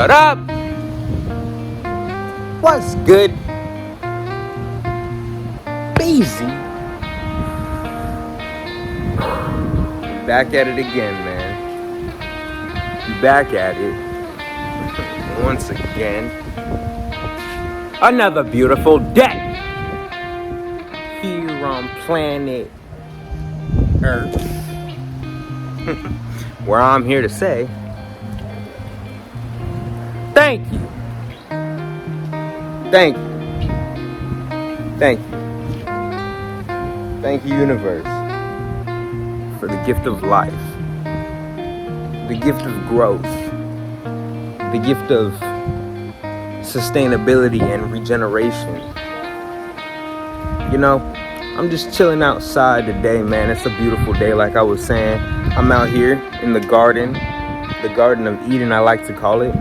What up? What's good? Busy. Back at it again, man. Back at it. Once again. Another beautiful day. Here on planet Earth. Where I'm here to say, thank you. Thank you. Thank you. Thank you, universe, for the gift of life, the gift of growth, the gift of sustainability and regeneration. You know, I'm just chilling outside today, man. It's a beautiful day, like I was saying. I'm out here in the Garden of Eden, I like to call it,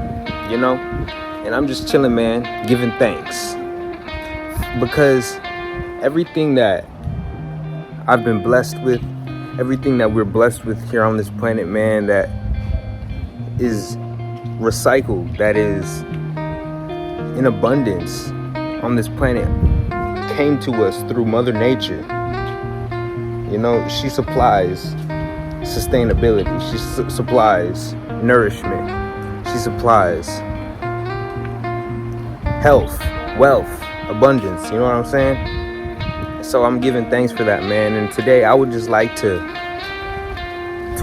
you know, and I'm just chilling, man, giving thanks, because everything that I've been blessed with, everything that we're blessed with here on this planet, man, that is recycled, that is in abundance on this planet, came to us through Mother Nature. You know, she supplies sustainability, she supplies nourishment, she supplies health, wealth, abundance, you know what I'm saying? So I'm giving thanks for that, man. And today I would just like to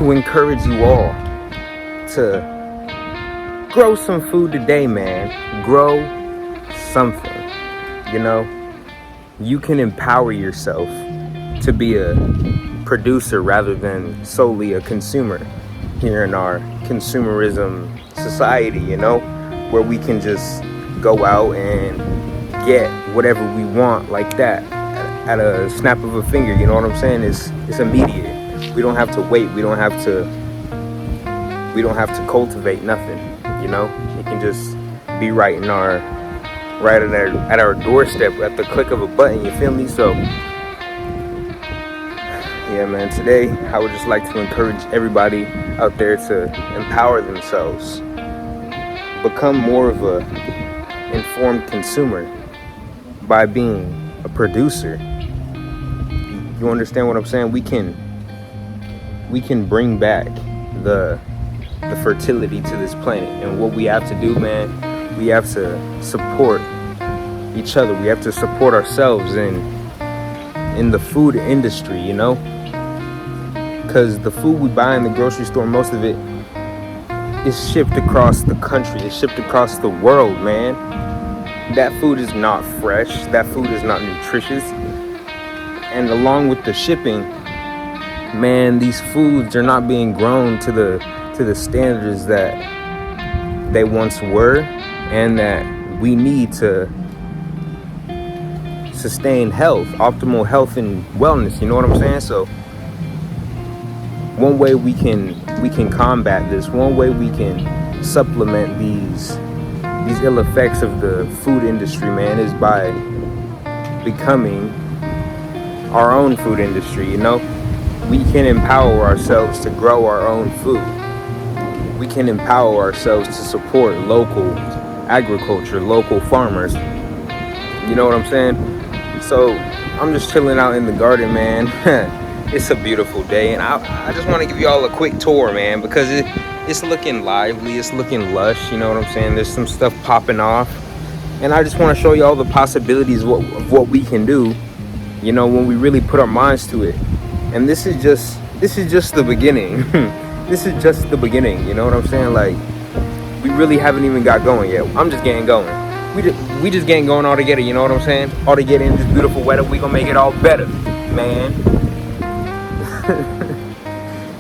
encourage you all to grow some food today, man. Grow something, you know. You can empower yourself to be a producer rather than solely a consumer here in our consumerism society, you know, where we can just go out and get whatever we want like that at a snap of a finger, you know what I'm saying? It's immediate. We don't have to wait. We don't have to cultivate nothing, you know? It can just be right at our doorstep at the click of a button, you feel me? So yeah, man, today I would just like to encourage everybody out there to empower themselves, become more of a informed consumer by being a producer. You understand what I'm saying? We can bring back the fertility to this planet. And what we have to do, man, we have to support each other. We have to support ourselves in the food industry, you know? Because the food we buy in the grocery store, most of it is shipped across the country. It's shipped across the world, man. That food is not fresh. That food is not nutritious. And along with the shipping, man, these foods are not being grown to the standards that they once were and that we need to sustain health, optimal health and wellness, you know what I'm saying? So one way we can combat this, one way we can supplement these ill effects of the food industry, man, is by becoming our own food industry, you know? We can empower ourselves to grow our own food. We can empower ourselves to support local agriculture, local farmers. You know what I'm saying? So I'm just chilling out in the garden, man. It's a beautiful day, and I just want to give you all a quick tour, man, because it's looking lively, it's looking lush, you know what I'm saying? There's some stuff popping off, and I just want to show you all the possibilities of what we can do, you know, when we really put our minds to it. And this is just the beginning. This is just the beginning, you know what I'm saying? Like, we really haven't even got going yet. I'm just getting going. We just getting going all together, you know what I'm saying? All together in this beautiful weather, we gonna make it all better, man.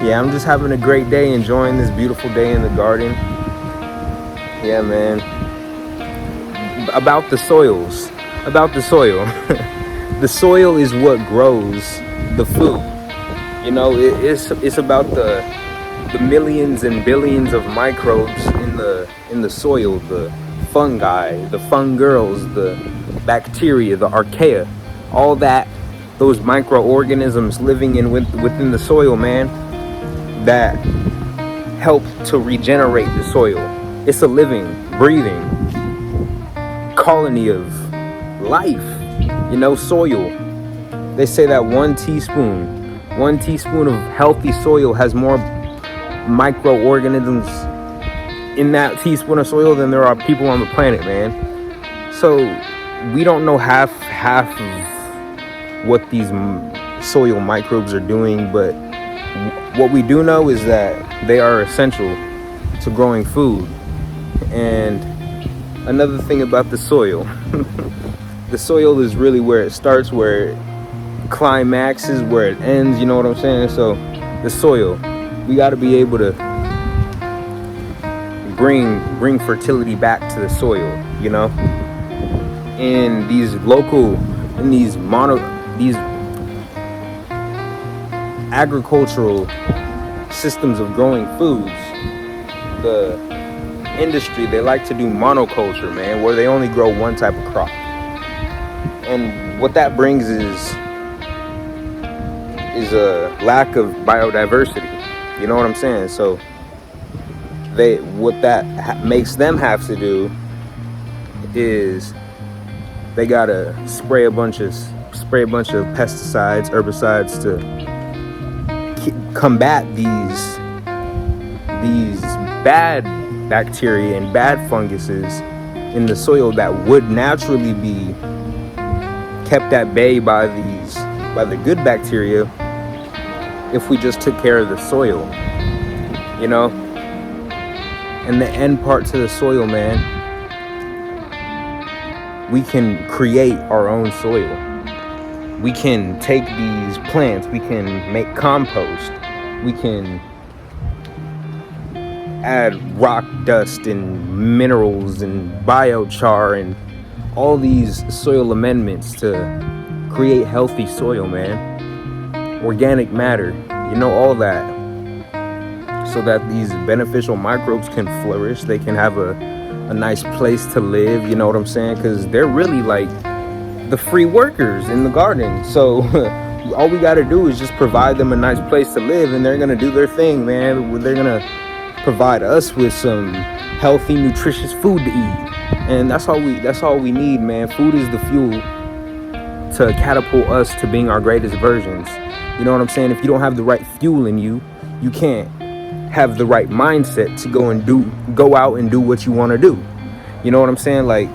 Yeah, I'm just having a great day, enjoying this beautiful day in the garden. Yeah, man. About the soil. The soil is what grows the food. You know, it's about the millions and billions of microbes in the soil, the fungi, the fungirls, the bacteria, the archaea, all that, those microorganisms living within the soil, man, that help to regenerate the soil. It's a living, breathing colony of life, soil. They say that one teaspoon of healthy soil has more microorganisms in that teaspoon of soil than there are people on the planet, man. So we don't know half of what these soil microbes are doing, but what we do know is that they are essential to growing food. And another thing about the soil, the soil is really where it starts, where it climaxes, where it ends, you know what I'm saying? So the soil, we got to be able to bring fertility back to the soil, in these agricultural systems of growing foods. The industry, they like to do monoculture, man, where they only grow one type of crop. And what that brings is a lack of biodiversity. You know what I'm saying? So what that makes them have to do is they gotta spray a bunch of pesticides, herbicides to combat these bad bacteria and bad funguses in the soil that would naturally be kept at bay by the good bacteria if we just took care of the soil, and the end part to the soil, man. We can create our own soil. We can take these plants, we can make compost, we can add rock dust and minerals and biochar and all these soil amendments to create healthy soil, man. Organic matter, all that, so that these beneficial microbes can flourish. They can have a nice place to live, you know what I'm saying? Because they're really like the free workers in the garden. So all we got to do is just provide them a nice place to live, and they're gonna do their thing, man. They're gonna provide us with some healthy, nutritious food to eat, and that's all we need, man. Food is the fuel to catapult us to being our greatest versions. You know what I'm saying? If you don't have the right fuel in you, you can't have the right mindset to go out and do what you want to do. You know what I'm saying? Like,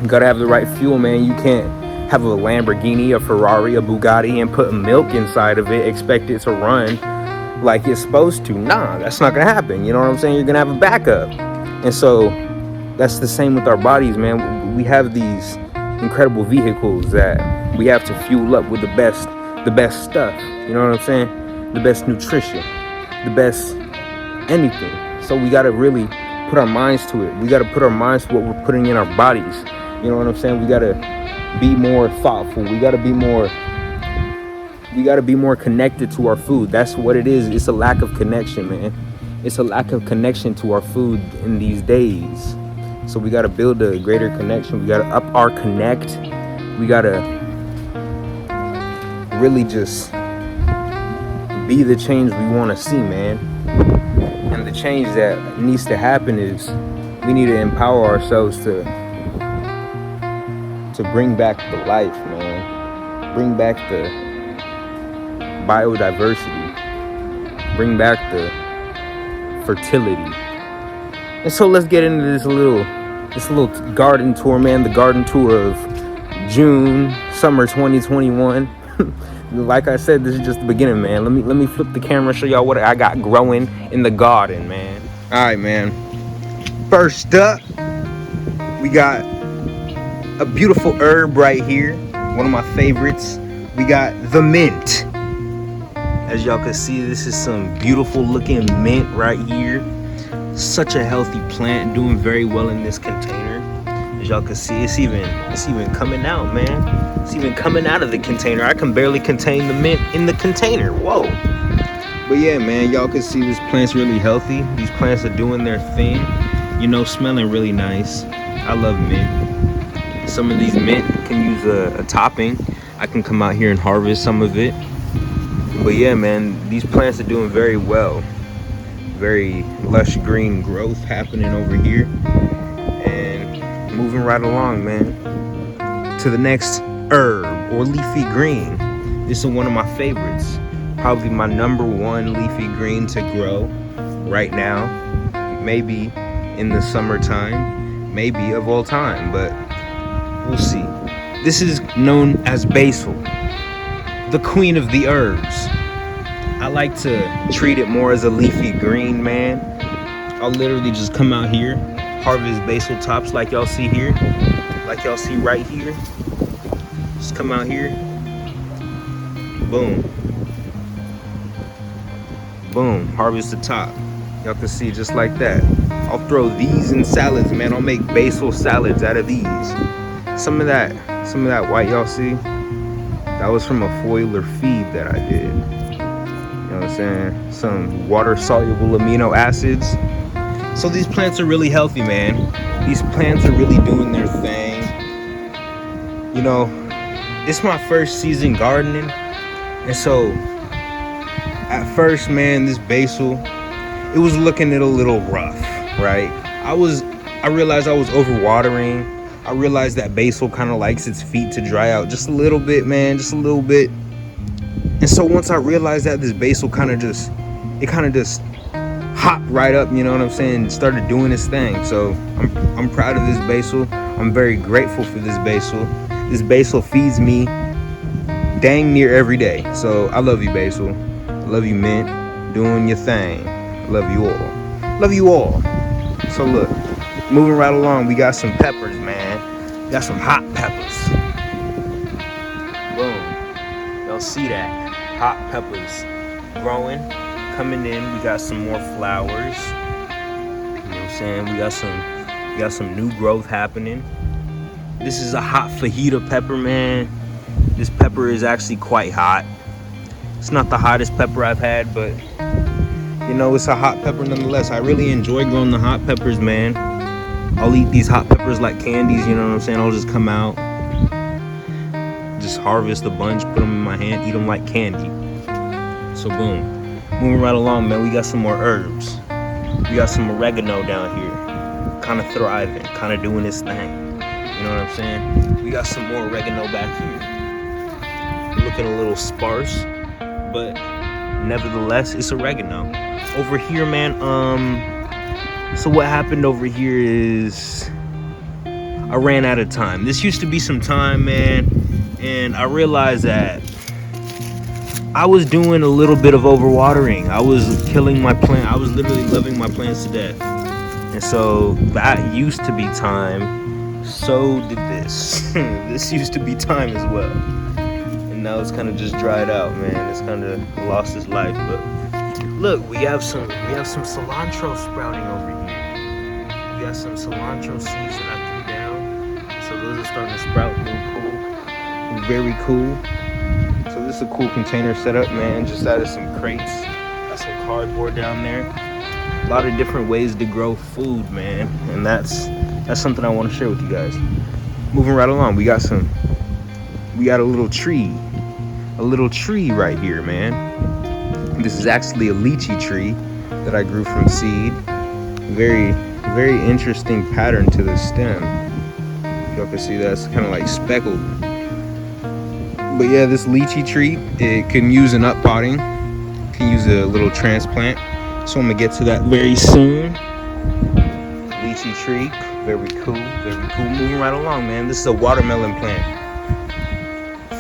you gotta have the right fuel, man. You can't have a Lamborghini, a Ferrari, a Bugatti, and put milk inside of it, expect it to run like it's supposed to. Nah, that's not gonna happen. You know what I'm saying? You're gonna have a backup. And so that's the same with our bodies, man. We have these incredible vehicles that we have to fuel up with the best stuff. You know what I'm saying? The best nutrition, the best anything. So we gotta really put our minds to it. We gotta put our minds to what we're putting in our bodies. You know what I'm saying? We gotta be more thoughtful. We gotta be more connected to our food. That's what it is. It's a lack of connection, man. It's a lack of connection to our food in these days. So we gotta build a greater connection. We gotta up our connect. We gotta really just be the change we want to see, man. And the change that needs to happen is we need to empower ourselves to bring back the life, man. Bring back the biodiversity. Bring back the fertility. And so let's get into this little garden tour, man. The garden tour of June, summer 2021. Like I said, this is just the beginning, man. Let me flip the camera, show y'all what I got growing in the garden, man. All right, man. First up, we got a beautiful herb right here. One of my favorites. We got the mint. As y'all can see, this is some beautiful looking mint right here. Such a healthy plant, doing very well in this container. As y'all can see, it's even coming out, man. It's even coming out of the container. I can barely contain the mint in the container. Whoa. But yeah, man, y'all can see this plant's really healthy. These plants are doing their thing, smelling really nice. I love mint. Some of these mint can use a topping. I can come out here and harvest some of it. But yeah, man, these plants are doing very well. Very lush green growth happening over here. And moving right along, man, to the next herb or leafy green. This is one of my favorites. Probably my #1 leafy green to grow right now. Maybe in the summertime, maybe of all time, but we'll see. This is known as basil, the queen of the herbs. I like to treat it more as a leafy green, man. I'll literally just come out here, harvest basil tops like y'all see here, like y'all see right here. Just come out here, boom, boom, harvest the top. Y'all can see just like that. I'll throw these in salads, man. I'll make basil salads out of these. Some of that white y'all see, that was from a foiler feed that I did. You know what I'm saying? Some water-soluble amino acids. So these plants are really healthy, man. These plants are really doing their thing. You know, it's my first season gardening. And so, at first, man, this basil, it was looking a little rough, right? I realized I was overwatering. I realized that basil kind of likes its feet to dry out just a little bit, man, just a little bit. And so once I realized that, this basil kind of just hopped right up, you know what I'm saying, started doing its thing. So I'm proud of this basil. I'm very grateful for this basil. This basil feeds me dang near every day. So I love you, basil. I love you, mint, doing your thing. I love you all. Love you all. So look, moving right along, we got some peppers, man. We got some hot peppers. Boom. Y'all see that? Hot peppers growing, coming in. We got some more flowers. You know what I'm saying? We got some new growth happening. This is a hot fajita pepper, man. This pepper is actually quite hot. It's not the hottest pepper I've had, but you know, it's a hot pepper nonetheless. I really enjoy growing the hot peppers, man. I'll eat these hot peppers like candies, you know what I'm saying? I'll just come out, just harvest a bunch, put them in my hand, eat them like candy. So boom, moving right along, man, we got some more herbs. We got some oregano down here, kind of thriving, kind of doing its thing. You know what I'm saying? We got some more oregano back here. Looking a little sparse, but nevertheless, it's oregano. Over here, man, so what happened over here is I ran out of time. This used to be some time, man, and I realized that I was doing a little bit of overwatering. I was killing my plant. I was literally loving my plants to death. And so that used to be time. So did this. This used to be time as well. And now it's kind of just dried out, man. It's kind of lost its life. But look, we have some cilantro sprouting over here. We got some cilantro seeds that I threw down. So those are starting to sprout real cool. Very cool. So this is a cool container setup, man. Just added some crates. Got some cardboard down there. A lot of different ways to grow food, man. And that's something I want to share with you guys. Moving right along, we got a little tree. A little tree right here, man. This is actually a lychee tree that I grew from seed. Very, very interesting pattern to the stem. Y'all can see that's kind of like speckled. But yeah, this lychee tree, it can use an uppotting. Can use a little transplant. So I'm gonna get to that very soon. Lychee tree, very cool, very cool. Moving right along, man. This is a watermelon plant.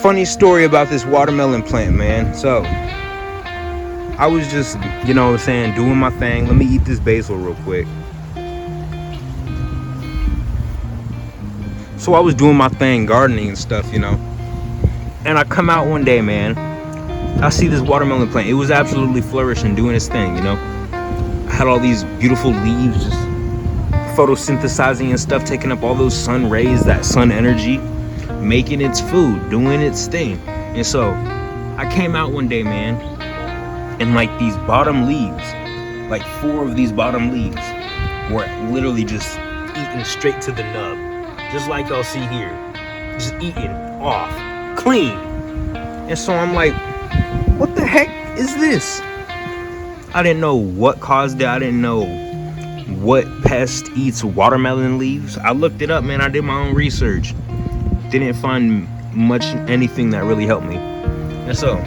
Funny story about this watermelon plant, man. So I was just, you know what I'm saying, doing my thing. Let me eat this basil real quick. So I was doing my thing, gardening and stuff, you know. And I come out one day, man. I see this watermelon plant. It was absolutely flourishing, doing its thing, you know. I had all these beautiful leaves just photosynthesizing and stuff, taking up all those sun rays, that sun energy, making its food, doing its thing. And so I came out one day, man, and like these bottom leaves, like 4 of these bottom leaves were literally just eaten straight to the nub. Just like y'all see here. Just eaten off. Clean. And so I'm like, what the heck is this? I didn't know what caused it. I didn't know what pest eats watermelon leaves. I looked it up, man. I did my own research. Didn't find anything that really helped me. And so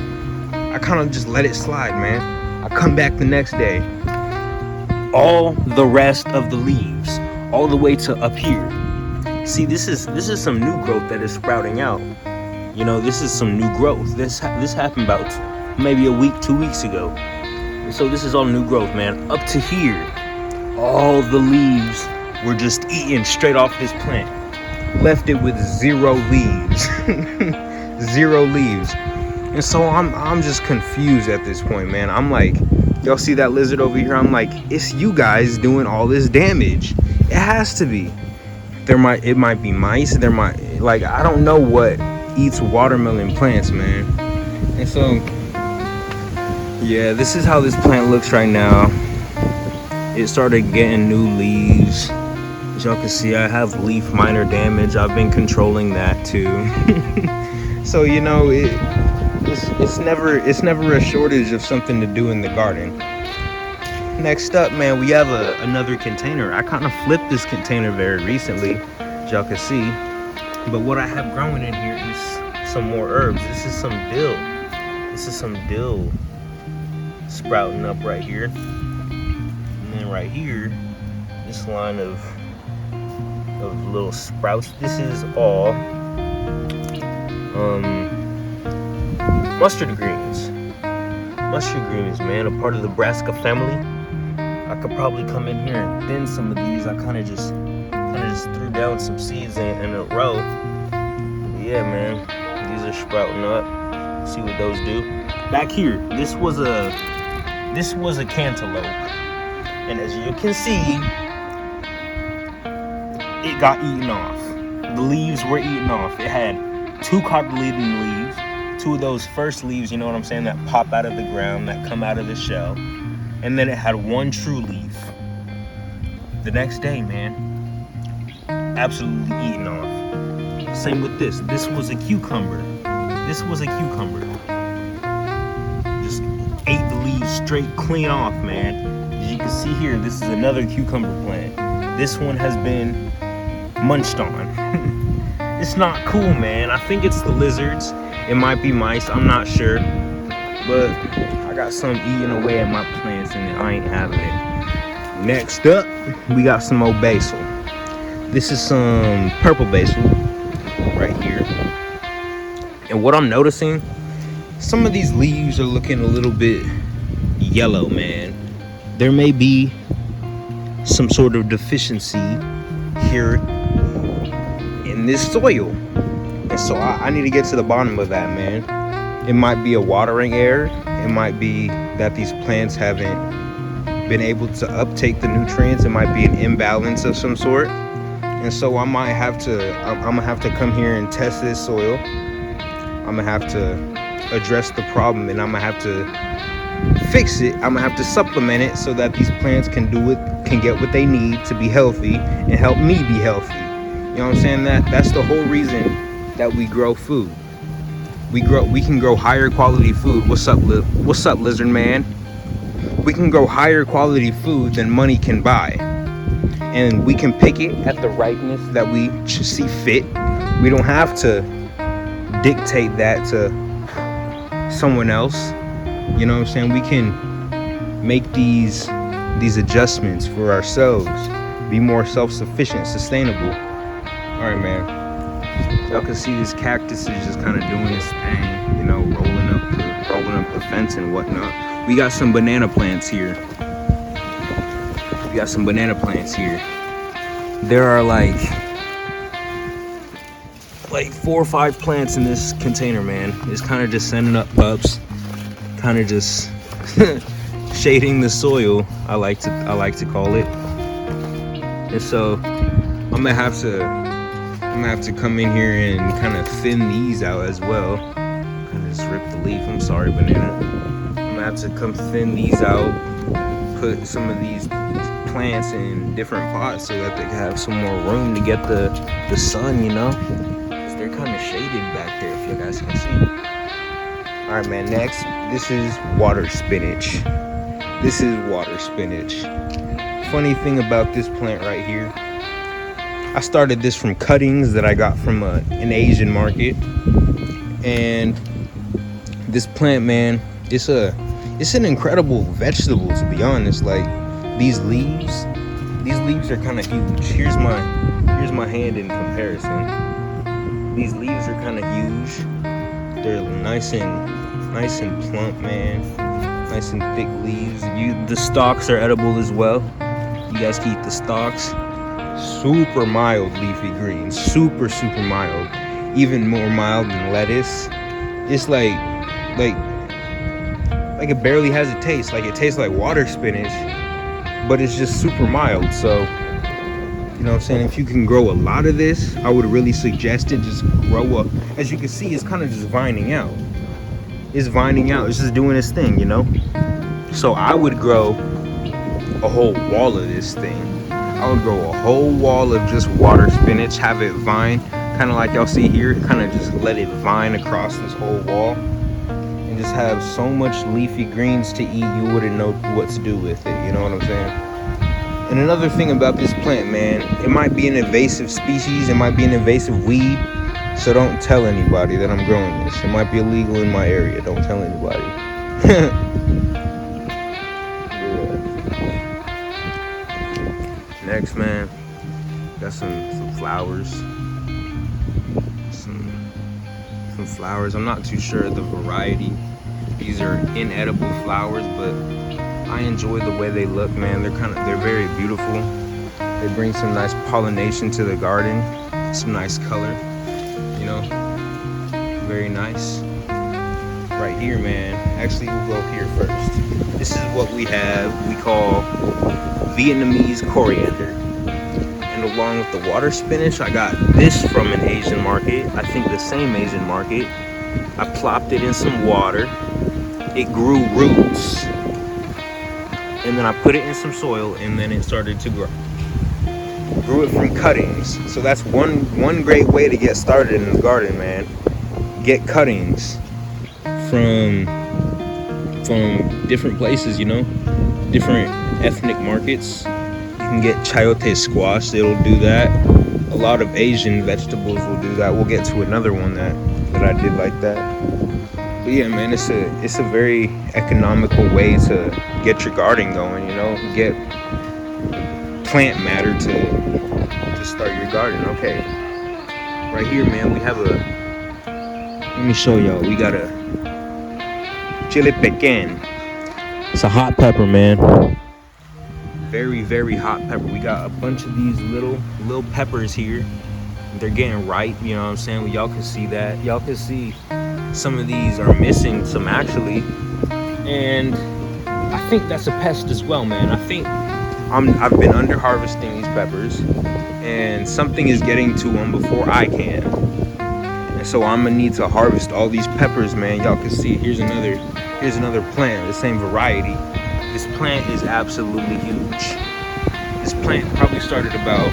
I kind of just let it slide, man. I come back the next day. All the rest of the leaves, all the way to up here. See, this is some new growth that is sprouting out. You know, this is some new growth. This happened about maybe a week, 2 weeks ago. And so this is all new growth, man. Up to here, all the leaves were just eaten straight off this plant. Left it with 0 leaves. 0 leaves. And so I'm just confused at this point, man. I'm like, y'all see that lizard over here? I'm like, it's you guys doing all this damage. It has to be. It might be mice. I don't know what eats watermelon plants, man. And so, yeah, this is how this plant looks right now. It started getting new leaves. As y'all can see, I have leaf minor damage. I've been controlling that too. So, you know, it's never a shortage of something to do in the garden. Next up, man, we have another container. I kind of flipped this container very recently, as y'all can see. But what I have growing in here is some more herbs. This is some dill. This is some dill sprouting up right here. And then right here, this line of little sprouts. This is all mustard greens. Mustard greens, man, a part of the brassica family. I could probably come in here and thin some of these. I kind of just threw down some seeds in a row. But yeah, man, these are sprouting up. See what those do. Back here, this was a cantaloupe, and as you can see, it got eaten off. The leaves were eaten off. It had 2 cotyledon leaves, 2 of those first leaves, you know what I'm saying, that pop out of the ground, that come out of the shell. And then it had 1 true leaf. The next day, man, absolutely eaten off. Same with this. This was a cucumber. This was a cucumber. Just ate the leaves straight clean off, man. As you can see here, this is another cucumber plant. This one has been munched on. It's not cool, man. I think it's the lizards. It might be mice. I'm not sure. But I got some eating away at my plants and I ain't having it. Next up, we got some more basil. This is some purple basil right here. And what I'm noticing, some of these leaves are looking a little bit yellow, man. There may be some sort of deficiency here in this soil. And so I need to get to the bottom of that, man. It might be a watering error. It might be that these plants haven't been able to uptake the nutrients. It might be an imbalance of some sort. And so I'm gonna have to come here and test this soil. I'm gonna have to address the problem, and I'm gonna have to fix it. I'm gonna have to supplement it so that these plants can get what they need to be healthy and help me be healthy. You know what I'm saying? That's the whole reason that we grow food. We can grow higher quality food. What's up, lizard man? We can grow higher quality food than money can buy. And we can pick it at the ripeness that we see fit. We don't have to dictate that to someone else. You know what I'm saying? We can make these adjustments for ourselves, be more self-sufficient, sustainable. All right, man. Y'all can see this cactus is just kind of doing its thing, you know, rolling up the fence and whatnot. We got some banana plants here. There are like 4 or 5 plants in this container, man. It's kind of just sending up pups, kind of just shading the soil. I like to call it. And so I'm gonna have to come in here and kind of thin these out as well. Kind of just rip the leaf. I'm sorry, banana. I'm gonna have to come thin these out. Put some of these plants in different pots so that they can have some more room to get the sun, you know, because they're kind of shaded back there, if you guys can see. All right, man. Next, this is water spinach. This is water spinach. Funny thing about this plant right here, I started this from cuttings that I got from an Asian market. And this plant, man, it's an incredible vegetable, to be honest. Like, these leaves are kind of huge. Here's my hand in comparison. These leaves are kind of huge. They're nice and plump, man. Nice and thick leaves. The stalks are edible as well. You guys can eat the stalks. Super mild leafy greens. Super mild. Even more mild than lettuce. It's like it barely has a taste. Like, it tastes like water spinach, but it's just super mild. So, you know what I'm saying? If you can grow a lot of this, I would really suggest it. Just grow up. As you can see, it's kind of just vining out. It's vining out. It's just doing its thing, you know? So I would grow a whole wall of this thing. I would grow a whole wall of just water spinach, have it vine, kind of like y'all see here, kind of just let it vine across this whole wall, and just have so much leafy greens to eat, you wouldn't know what to do with it, you know what I'm saying? And another thing about this plant, man, it might be an invasive species, it might be an invasive weed, so don't tell anybody that I'm growing this. It might be illegal in my area, don't tell anybody. Next, man, got some flowers. Some flowers. I'm not too sure of the variety. These are inedible flowers, but I enjoy the way they look, man. They're very beautiful. They bring some nice pollination to the garden, some nice color, you know. Very nice. Right here, man. Actually, we'll go here first. This is what we have. We call Vietnamese coriander. And along with the water spinach, I got this from an Asian market. I think the same Asian market. I plopped it in some water. It grew roots. And then I put it in some soil, and then it started to grow. Grew it from cuttings. So that's one great way to get started in the garden, man. Get cuttings from different places, you know, different ethnic markets. You can get chayote squash, it'll do that. A lot of Asian vegetables will do that. We'll get to another one that I did like that. But yeah, man, it's a very economical way to get your garden going, you know, get plant matter to start your garden. Okay, right here, man, we have let me show y'all, we got a chili pequin. It's a hot pepper, man. Very hot pepper. We got a bunch of these little peppers here. They're getting ripe, you know what I'm saying? Well, y'all can see that. Y'all can see some of these are missing some, actually. And I think that's a pest as well, man. I think I've been under harvesting these peppers, and something is getting to them before I can. And so I'm gonna need to harvest all these peppers, man. Y'all can see here's another plant, the same variety. This plant is absolutely huge. This plant probably started about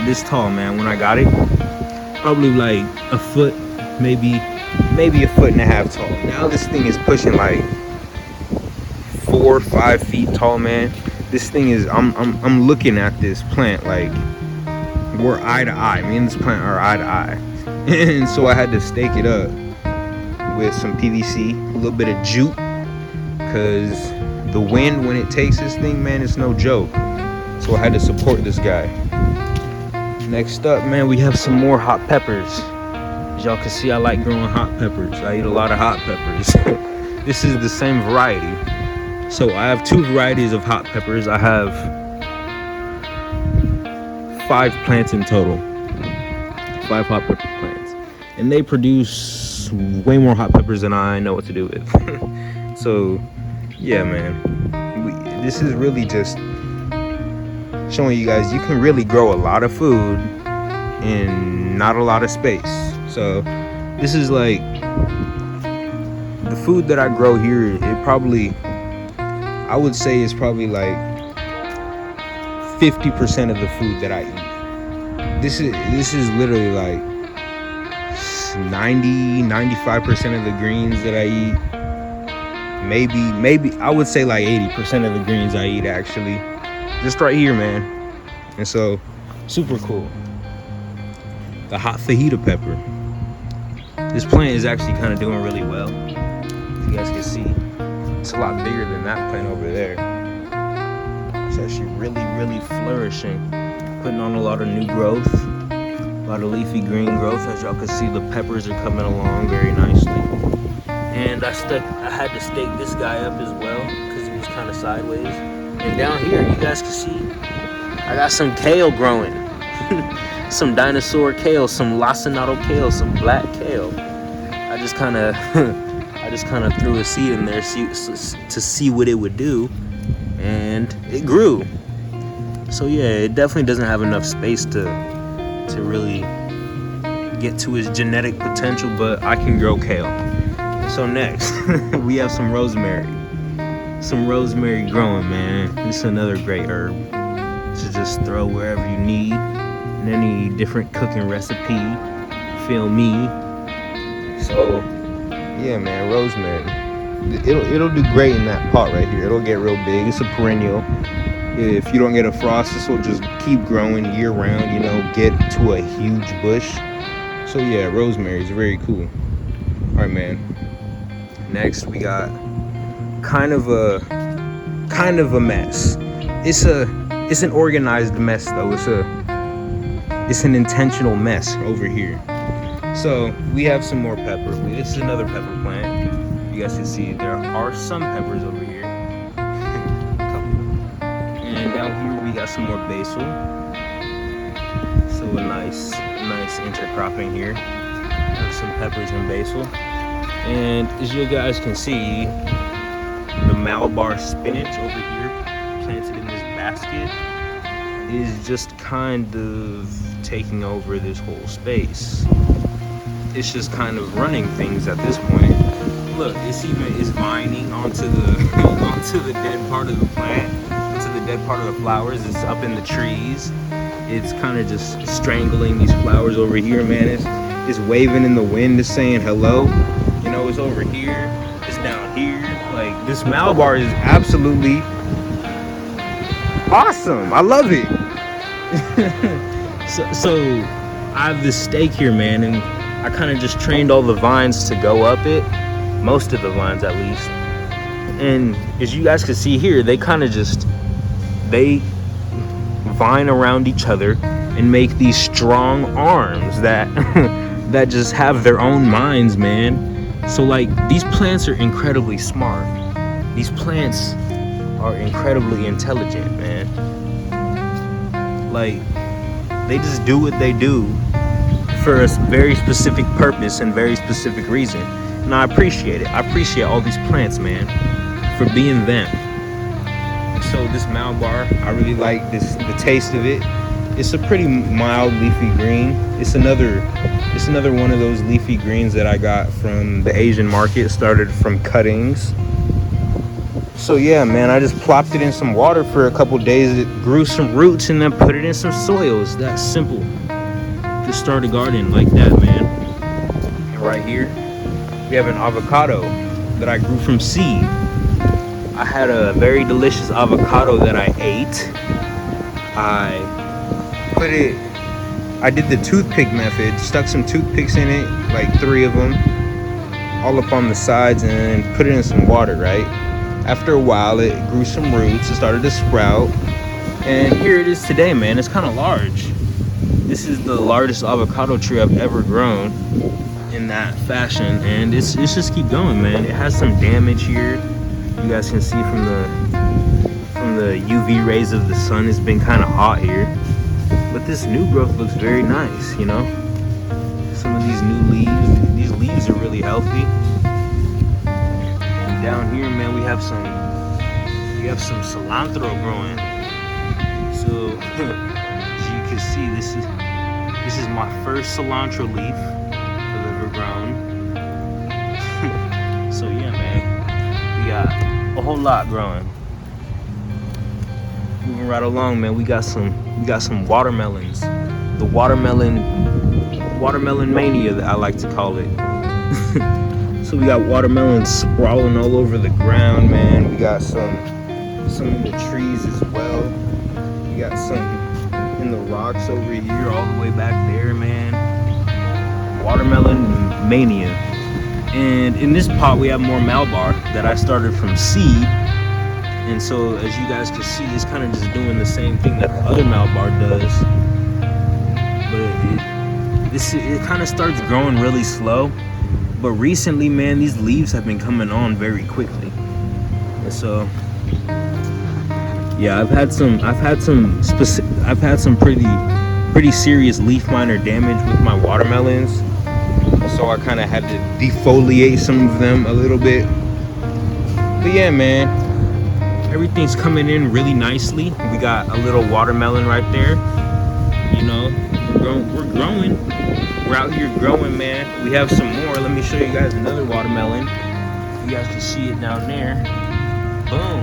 this tall, man, when I got it. Probably like a foot, maybe a foot and a half tall. Now this thing is pushing like 4 or 5 feet tall, man. This thing is, I'm looking at this plant like we're eye to eye. Me and this plant are eye to eye. And so I had to stake it up with some PVC, a little bit of jute, because the wind, when it takes this thing, man, it's no joke. So I had to support this guy. Next up, man, we have some more hot peppers. As y'all can see, I like growing hot peppers. I eat a lot of hot peppers. This is the same variety. So I have 2 varieties of hot peppers. I have 5 plants in total. 5 hot pepper plants. And they produce way more hot peppers than I know what to do with. So, yeah, man. This is really just showing you guys you can really grow a lot of food in not a lot of space. So, this is like the food that I grow here. It probably, I would say, is probably like 50% of the food that I eat. This is literally like 90-95% of the greens that I eat. maybe I would say like 80% of the greens I eat actually just right here, man. And so super cool. The hot fajita pepper. This plant is actually kind of doing really well. If you guys can see, it's a lot bigger than that plant over there. It's actually really flourishing, putting on a lot of new growth, a lot of leafy green growth. As y'all can see, the peppers are coming along very nicely. And I had to stake this guy up as well because he was kind of sideways. And down here, you guys can see, I got some kale growing. Some dinosaur kale, some lacinato kale, some black kale. I just kind of threw a seed in there to see what it would do, and it grew. So yeah, it definitely doesn't have enough space to really get to its genetic potential, but I can grow kale. So next, we have some rosemary. Some rosemary growing, man. This is another great herb to just throw wherever you need in any different cooking recipe. Feel me? So yeah, man, rosemary. It'll do great in that pot right here. It'll get real big. It's a perennial. If you don't get a frost, this will just keep growing year round, you know, get to a huge bush. So yeah, rosemary is very cool. All right, man. Next, we got kind of a mess. It's an organized mess though. It's an intentional mess over here. So we have some more pepper. This is another pepper plant. You guys can see there are some peppers over here. And down here we got some more basil. So a nice intercropping here of some peppers and basil. And as you guys can see, the Malabar spinach over here, planted in this basket, is just kind of taking over this whole space. It's just kind of running things at this point. Look, it's vining onto the dead part of the plant, onto the dead part of the flowers. It's up in the trees. It's kind of just strangling these flowers over here, man. It's waving in the wind, it's saying hello. You know, it's over here, it's down here. Like, this Malabar is absolutely awesome. I love it. so I have this stake here, man, and I kind of just trained all the vines to go up it, most of the vines at least. And as you guys can see here, they vine around each other and make these strong arms that that just have their own minds, man. So like, these plants are incredibly smart. These plants are incredibly intelligent, man. Like, they just do what they do for a very specific purpose and very specific reason. And I appreciate it. I appreciate all these plants, man, for being them. So this Malabar, I really like the taste of it. It's a pretty mild leafy green. It's another one of those leafy greens that I got from the Asian market. Started from cuttings. So yeah, man, I just plopped it in some water for a couple days. It grew some roots and then put it in some soil. It's that simple. Just start a garden like that, man. And right here, we have an avocado that I grew from seed. I had a very delicious avocado that I ate. I did the toothpick method, stuck some toothpicks in it, like 3 of them, all up on the sides, and then put it in some water, right? After a while, it grew some roots, it started to sprout, and here it is today, man. It's kind of large. This is the largest avocado tree I've ever grown in that fashion, and it's just keep going, man. It has some damage here. You guys can see from the UV rays of the sun, it's been kind of hot here. But this new growth looks very nice, you know? Some of these new leaves are really healthy. And down here, man, we have some cilantro growing. So as you can see, this is my first cilantro leaf I've ever grown. So yeah, man, we got a whole lot growing. Moving right along, man, we got some watermelons. The watermelon mania, that I like to call it. So we got watermelons sprawling all over the ground, man. We got some in the trees as well. We got some in the rocks over here, all the way back there, man. Watermelon mania. And in this pot we have more Malbar that I started from seed. And so as you guys can see, it's kind of just doing the same thing that the other Malbar does. But it kind of starts growing really slow. But recently, man, these leaves have been coming on very quickly. And so yeah, I've had some pretty serious leaf miner damage with my watermelons. So I kind of had to defoliate some of them a little bit. But yeah, man, everything's coming in really nicely. We got a little watermelon right there. You know, we're growing. We're out here growing, man. We have some more. Let me show you guys another watermelon. You guys can see it down there. Boom.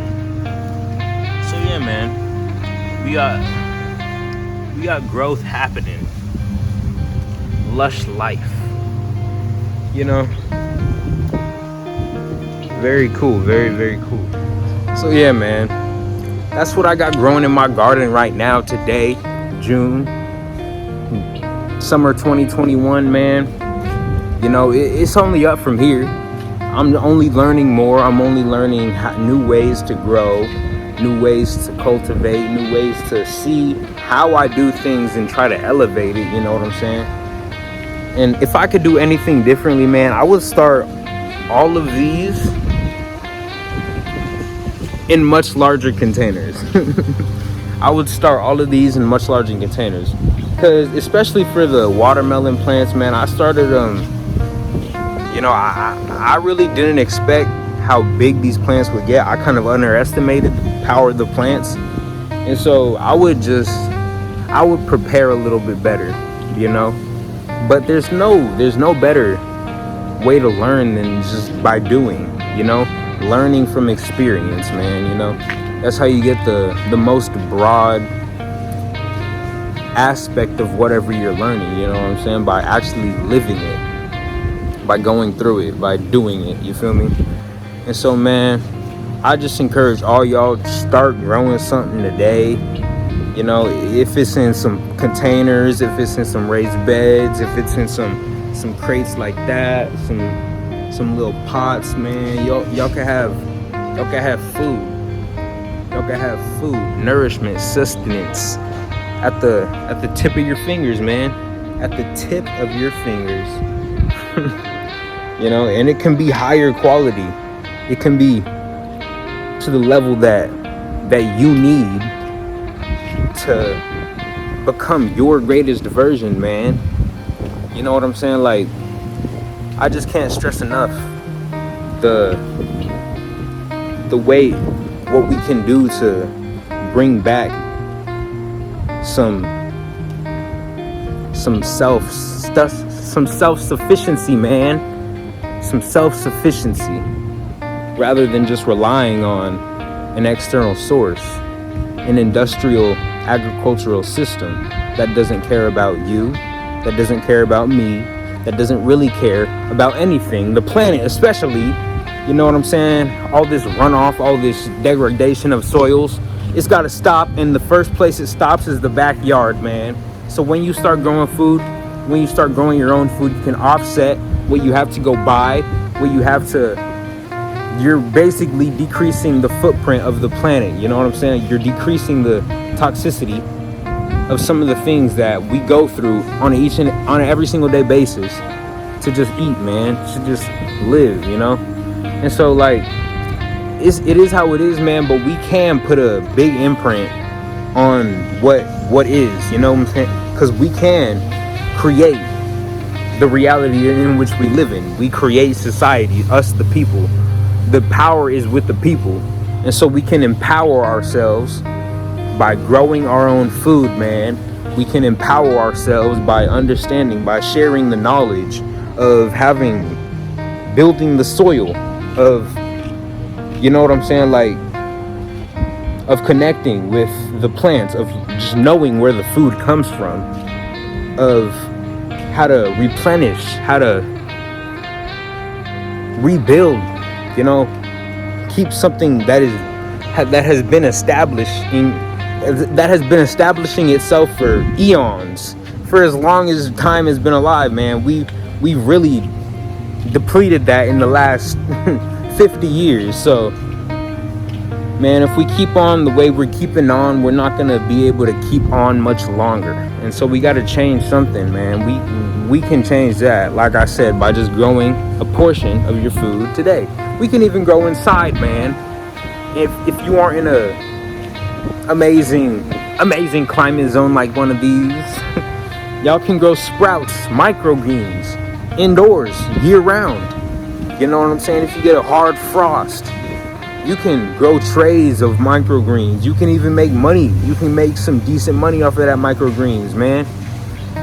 So yeah, man, we got growth happening. Lush life. You know, very cool, very, very cool. So yeah, man, that's what I got growing in my garden right now today, June, summer 2021, man. You know, it's only up from here. I'm only learning more. I'm only learning new ways to grow, new ways to cultivate, new ways to see how I do things and try to elevate it, you know what I'm saying? And if I could do anything differently, man, I would start all of these in much larger containers. I would start all of these in much larger containers. Because especially for the watermelon plants, man, I started, you know, I really didn't expect how big these plants would get. I kind of underestimated the power of the plants. And so I would prepare a little bit better, you know? But there's no better way to learn than just by doing, you know, learning from experience, man. You know, that's how you get the most broad aspect of whatever you're learning, you know what I'm saying, by actually living it, by going through it, by doing it, you feel me? And so, man, I just encourage all y'all to start growing something today. You know, if it's in some containers, if it's in some raised beds, if it's in some crates like that, some little pots, man, y'all can have food. Y'all can have food, nourishment, sustenance at the tip of your fingers, man. At the tip of your fingers. You know, and it can be higher quality. It can be to the level that you need to become your greatest version, man. You know what I'm saying? Like, I just can't stress enough the way what we can do to bring back some self-sufficiency, man. Some self-sufficiency, rather than just relying on an external source, an industrial agricultural system that doesn't care about you, that doesn't care about me, that doesn't really care about anything, the planet especially. You know what I'm saying? All this runoff, all this degradation of soils, it's got to stop. And the first place it stops is the backyard, man. So when you start growing food, when you start growing your own food, you can offset what you have to go buy, what you have to, you're basically decreasing the footprint of the planet. You know what I'm saying? You're decreasing the toxicity of some of the things that we go through on an every single day basis to just eat, man, to just live, you know? And so, like, it is how it is, man, but we can put a big imprint on what is, you know what I'm saying? Because we can create the reality in which we live in. We create society, us the people. The power is with the people. And so we can empower ourselves by growing our own food, man. We can empower ourselves by understanding, by sharing the knowledge of building the soil of, you know what I'm saying, like, of connecting with the plants, of just knowing where the food comes from, of how to replenish, how to rebuild, you know, keep something that has been establishing itself for eons, for as long as time has been alive, man. We really depleted that in the last 50 years. So, man, if we keep on the way we're keeping on, we're not gonna be able to keep on much longer. And so we got to change something, man. We can change that, like I said, by just growing a portion of your food today. We can even grow inside, man. If you aren't in a amazing climate zone like one of these, y'all can grow sprouts, microgreens indoors year round. You know what I'm saying? If you get a hard frost, you can grow trays of microgreens. You can even make money. You can make some decent money off of that microgreens, man.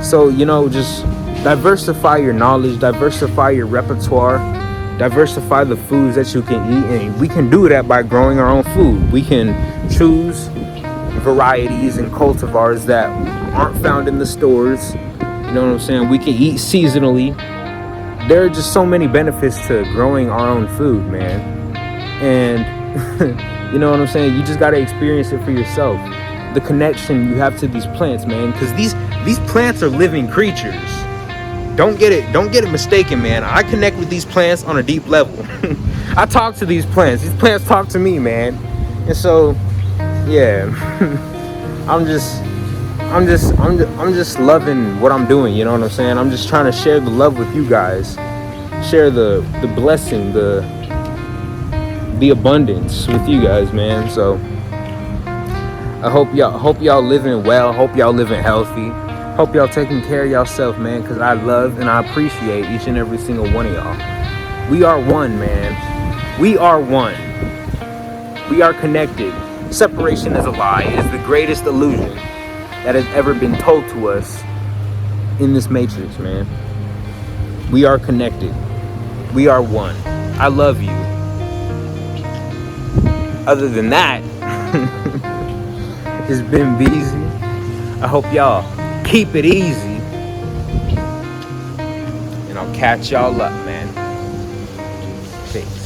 So, you know, just diversify your knowledge, diversify your repertoire, diversify the foods that you can eat. And we can do that by growing our own food. We can choose varieties and cultivars that aren't found in the stores. You know what I'm saying? We can eat seasonally. There are just so many benefits to growing our own food, man. And you know what I'm saying? You just got to experience it for yourself. The connection you have to these plants, man, because these plants are living creatures. Don't get it mistaken, man. I connect with these plants on a deep level. I talk to these plants. These plants talk to me, man. And so, yeah, I'm just loving what I'm doing. You know what I'm saying? I'm just trying to share the love with you guys, share the blessing, the abundance with you guys, man. So I hope y'all living well, hope y'all living healthy, hope y'all taking care of yourself, man, because I love and I appreciate each and every single one of y'all. We are one, man. We are one. We are connected. Separation is a lie. It is the greatest illusion that has ever been told to us in this matrix, man. We are connected. We are one. I love you. Other than that, it's been Beezy. I hope y'all keep it easy. And I'll catch y'all up, man. Peace.